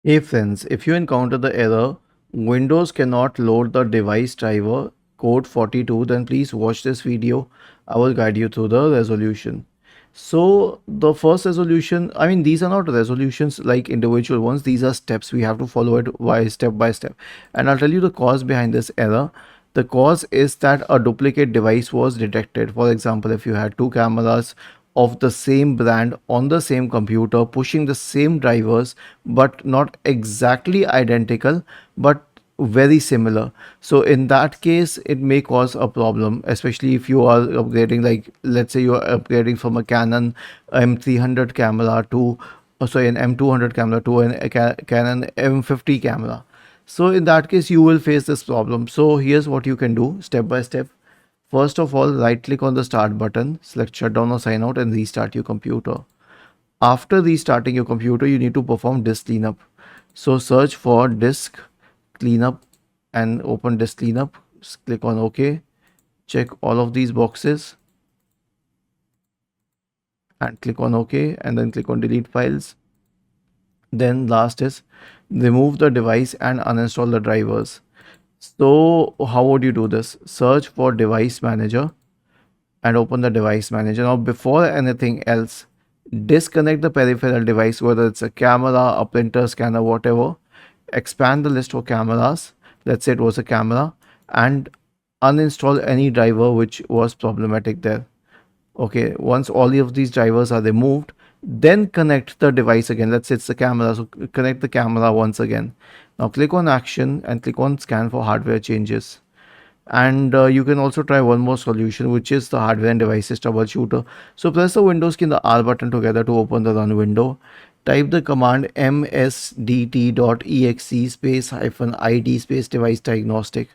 Hey friends, if you encounter the error Windows cannot load the device driver code 42, then please watch this video. I will guide you through the resolution. So the first resolution, I mean these are not resolutions like individual ones, these are steps. We have to follow it by step. And I'll tell you the cause behind this error. The cause is that a duplicate device was detected. For example, if you had two cameras of the same brand on the same computer pushing the same drivers but not exactly identical but very similar, so in that case it may cause a problem, especially if you are upgrading, like let's say you are upgrading from a Canon M300 camera to an M200 camera to a Canon M50 camera. So in that case you will face this problem. So here's what you can do step by step. First of all, right click on the start button, select shutdown or sign out and restart your computer. After restarting your computer, you need to perform disk cleanup. So search for disk cleanup and open disk cleanup. Just click on OK. Check all of these boxes and click on OK and then click on delete files. Then last is remove the device and uninstall the drivers. So how would you do this? Search for device manager and open the device manager. Now before anything else, disconnect the peripheral device, whether it's a camera, a printer, scanner, whatever. Expand the list for cameras. Let's say it was a camera, and uninstall any driver which was problematic there. Okay, once all of these drivers are removed, then connect the device again. Let's say it's the camera, so connect the camera once again. Now click on action and click on scan for hardware changes. And you can also try one more solution, which is the hardware and devices troubleshooter. So press the Windows key and the R button together to open the run window. Type the command msdt.exe space -id space device diagnostic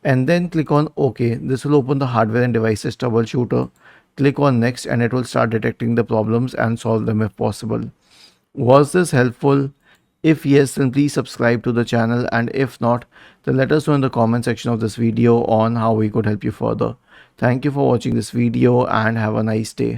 and then click on OK. This will open the hardware and devices troubleshooter. Click on next and it will start detecting the problems and solve them if possible. Was this helpful? If yes, then please subscribe to the channel, and if not, then let us know in the comment section of this video on how we could help you further. Thank you for watching this video and have a nice day.